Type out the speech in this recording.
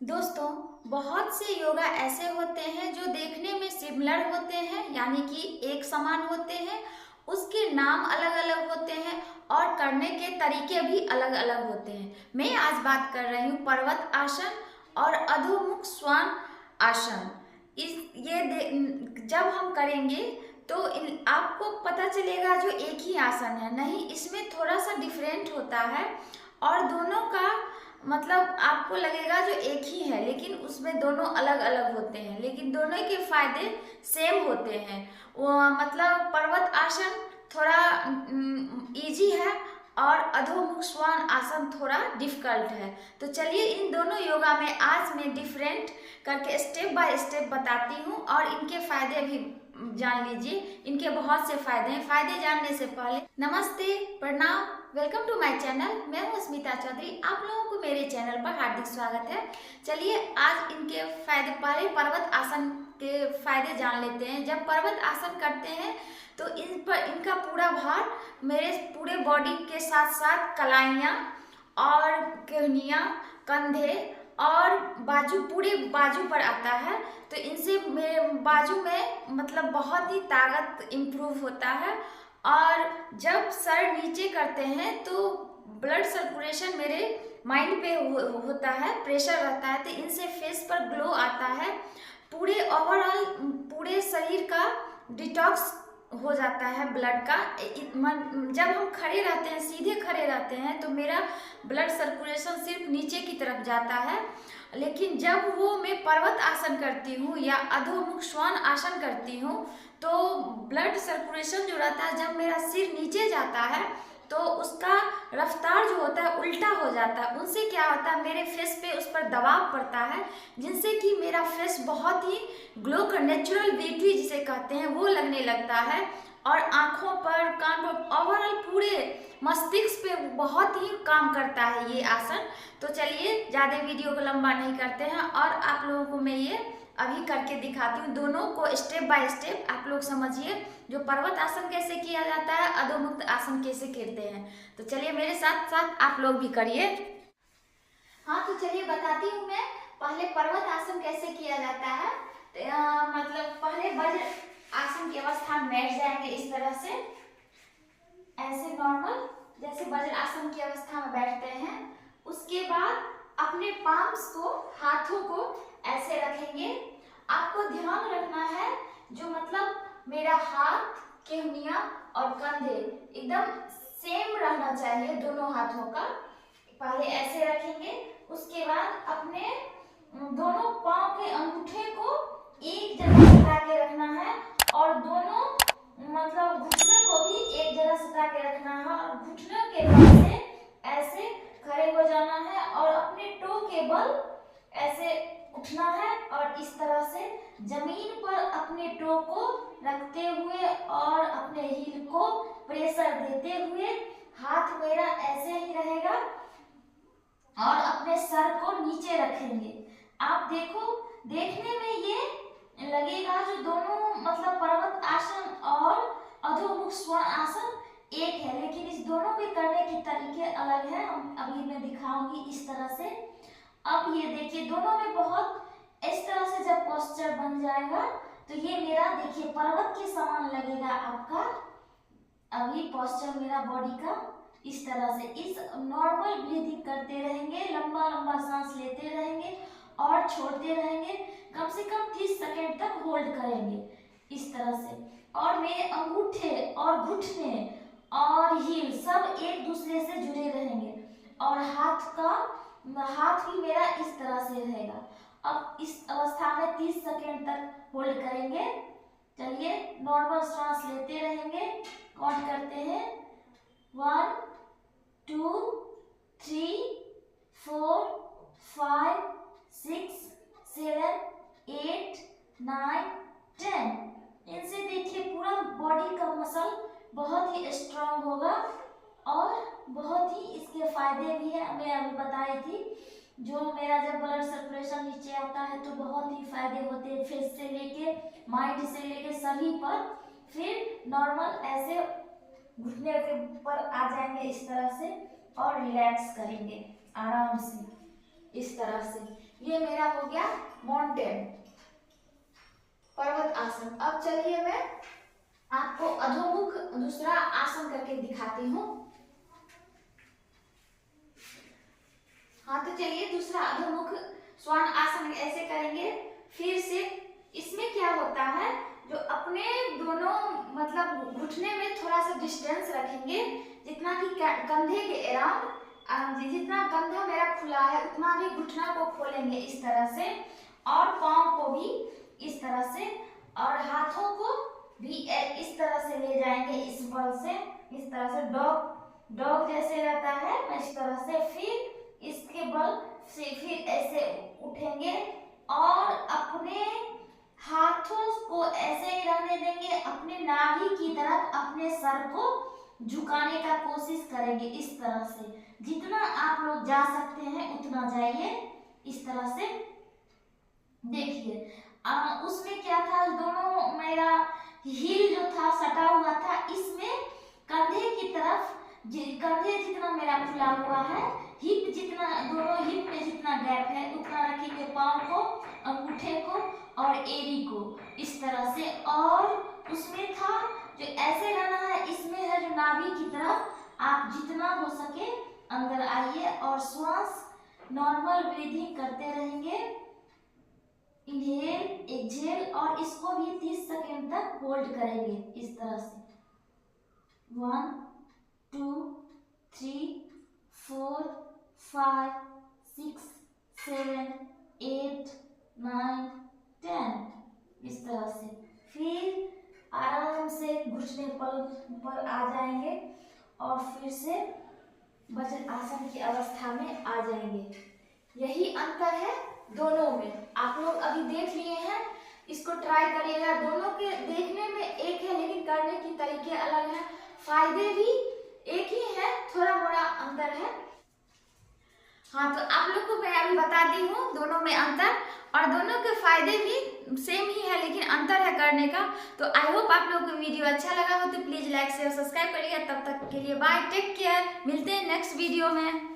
दोस्तों, बहुत से योगा ऐसे होते हैं जो देखने में सिमिलर होते हैं, यानी कि एक समान होते हैं। उसके नाम अलग-अलग होते हैं और करने के तरीके भी अलग-अलग होते हैं। मैं आज बात कर रही हूँ पर्वत आसन और अधोमुख श्वान आसन। जब हम करेंगे तो आपको पता चलेगा जो एक ही आसन है, नहीं इसमें थोड़ा सा डिफरेंट होता है और दोनों का मतलब आपको लगेगा जो एक ही है, लेकिन उसमें दोनों अलग अलग होते हैं, लेकिन दोनों के फायदे सेम होते हैं। वो मतलब पर्वत आसन थोड़ा इजी है और अधोमुख श्वान आसन थोड़ा डिफिकल्ट है। तो चलिए इन दोनों योगा में आज मैं डिफरेंट करके स्टेप बाय स्टेप बताती हूँ और इनके फायदे भी जान लीजिए। इनके बहुत से फायदे हैं। फायदे जानने से पहले नमस्ते, प्रणाम, वेलकम टू माय चैनल। मैं हूँ स्मिता चौधरी। आप लोगों को मेरे चैनल पर हार्दिक स्वागत है। चलिए आज इनके फायदे, पहले पर्वत आसन के फायदे जान लेते हैं। जब पर्वत आसन करते हैं तो इन पर इनका पूरा भार मेरे पूरे बॉडी के साथ साथ कलाइयाँ और केहनियाँ, कंधे और बाजू, पूरे बाजू पर आता है। तो इनसे मेरे बाजू में मतलब बहुत ही ताकत इम्प्रूव होता है। और जब सर नीचे करते हैं तो ब्लड सर्कुलेशन मेरे माइंड पे होता है, प्रेशर रहता है, तो इनसे फेस पर ग्लो आता है। पूरे ओवरऑल पूरे शरीर का डिटॉक्स हो जाता है ब्लड का। जब हम खड़े रहते हैं, सीधे खड़े रहते हैं, तो मेरा ब्लड सर्कुलेशन सिर्फ नीचे की तरफ जाता है, लेकिन जब वो मैं पर्वत आसन करती हूँ या अधोमुख श्वान आसन करती हूँ तो ब्लड सर्कुलेशन जो रहता है, जब मेरा सिर नीचे जाता है तो उसका रफ्तार जो होता है उल्टा हो जाता है। उनसे क्या होता है, मेरे फेस पे उस पर दबाव पड़ता है, जिनसे कि मेरा फेस बहुत ही ग्लो कर, नेचुरल ब्यूटी जिसे कहते हैं वो लगने लगता है। और आँखों पर, कान पर, ओवरऑल पूरे मस्तिष्क पे बहुत ही काम करता है ये आसन। तो चलिए ज़्यादा वीडियो को लंबा नहीं करते हैं और आप लोगों को मैं ये अभी करके दिखाती हूँ। दोनों को स्टेप बाय स्टेप आप लोग समझिए, जो पर्वत आसन कैसे किया जाता है, अधोमुक्त आसन कैसे करते हैं। तो चलिए मेरे साथ साथ आप लोग भी करिए। हाँ, तो चलिए बताती हूँ मैं पहले पर्वत आसन कैसे किया जाता है। मतलब पहले वज्र आसन की अवस्था में बैठ जाएंगे इस तरह से, ऐसे नॉर्मल जैसे वज्र आसन की अवस्था में बैठते हैं। उसके बाद अपने पाम्स को, हाथों को ऐसे रखेंगे। आपको ध्यान रखना है जो मतलब मेरा हाथ, केहनियाँ और कंधे एकदम सेम रहना चाहिए दोनों हाथों का। पहले ऐसे रखेंगे, उसके बाद अपने दोनों पांव के अंगूठे को एक जगह सटा के रखना है और दोनों मतलब घुटने को भी एक जगह सटा के रखना है और घुटने के बल से ऐसे खड़े हो जाना है और अपने टो के बल ऐसे उठना है और इस तरह से जमीन पर अपने टो को रखते हुए और अपने हील को प्रेशर देते हुए हाथ मेरा ऐसे ही रहेगा और अपने सर को नीचे रखेंगे। आप देखो, देखने में ये लगेगा जो दोनों मतलब पर्वत आसन और अधोमुख श्वान आसन एक है, लेकिन इस दोनों के करने के तरीके अलग हैं। हम अभी मैं दिखाऊंगी इस तरह से। अब ये देखिए, दोनों में बहुत इस तरह से जब पोस्चर बन जाएगा तो ये मेरा देखिए पर्वत के समान लगेगा आपका। अभी पोस्चर मेरा बॉडी का इस तरह से, इस नॉर्मल ब्रीदिंग करते रहेंगे, लंबा लंबा सांस लेते रहेंगे और छोड़ते रहेंगे। कम से कम 30 सेकेंड तक होल्ड करेंगे इस तरह से। और मेरे अंगूठे और घुटने और हील सब एक दूसरे से जुड़े रहेंगे और हाथ भी मेरा इस तरह से रहेगा। अब इस अवस्था में 30 सेकेंड तक होल्ड करेंगे। चलिए नॉर्मल सांस लेते रहेंगे, काउंट करते हैं 1 2 3 4 5 6 7 8 9 10। इनसे देखिए पूरा बॉडी का मसल बहुत ही स्ट्रांग होगा और बहुत ही इसके फायदे भी है। मैं अभी बताई थी, जो मेरा जब ब्लड सर्कुलेशन नीचे आता है तो बहुत ही फायदे होते हैं, फेस से लेके माइंड से लेके सभी पर। फिर नॉर्मल ऐसे घुटने के ऊपर आ जाएंगे इस तरह से और रिलैक्स करेंगे आराम से इस तरह से। ये मेरा हो गया माउंटेन, पर्वत आसन। अब चलिए मैं आपको अधोमुख दूसरा आसन करके दिखाती हूँ। हाँ तो चलिए दूसरा अधोमुख श्वान आसन ऐसे करेंगे। फिर से इसमें क्या होता है, जो अपने दोनों मतलब घुटने में थोड़ा सा डिस्टेंस रखेंगे, जितना कि कंधे के अराउंड, जितना कंधा मेरा खुला है उतना भी घुटना को खोलेंगे इस तरह से, और पाँव को भी इस तरह से, और हाथों को भी इस तरह से ले जाएंगे, इस बल से, इस तरह से डॉग जैसे रहता है इस तरह से। फिर इसके बल से फिर ऐसे उठेंगे और अपने हाथों को ऐसे ही रहने देंगे, अपने नाभि की तरफ अपने सर को झुकाने का कोशिश करेंगे इस तरह से। जितना आप लोग जा सकते हैं उतना जाइए इस तरह से। देखिए उसमें क्या था, दोनों मेरा हील जो था सटा हुआ था, इसमें कंधे की तरफ कंधे जितना मेरा खुला हुआ है, हिप जितना, दोनों हिप में जितना गैप है उतना रखेंगे, पाँव को, अंगूठे को और एड़ी को इस तरह से। और उसमें था जो ऐसे रहना है, इसमें है जो नाभि की तरफ आप जितना हो सके अंदर आइए और श्वास नॉर्मल ब्रीदिंग करते रहेंगे, इनहेल एक्सहेल, और इसको भी 30 सेकेंड तक होल्ड करेंगे इस तरह से। 1 2 3 4 5 6 7 8 9 10 इस तरह से। फिर आराम से घुटने पर आ जाएंगे और फिर से वज्र आसन की अवस्था में आ जाएंगे। यही अंतर है दोनों में। आप लोग अभी देख लिए हैं, इसको ट्राई करिएगा। दोनों के देखने में एक है लेकिन करने की तरीके अलग हैं, फायदे भी एक ही है, थोड़ा मोड़ा अंतर है। हाँ तो आप लोग को मैं अभी बता दी हूँ दोनों में अंतर, और दोनों के फायदे भी सेम ही है लेकिन अंतर है करने का। तो आई होप आप लोगों को वीडियो अच्छा लगा हो तो प्लीज लाइक शेयर सब्सक्राइब करिएगा। तब तक के लिए बाय, टेक केयर, मिलते हैं नेक्स्ट वीडियो में।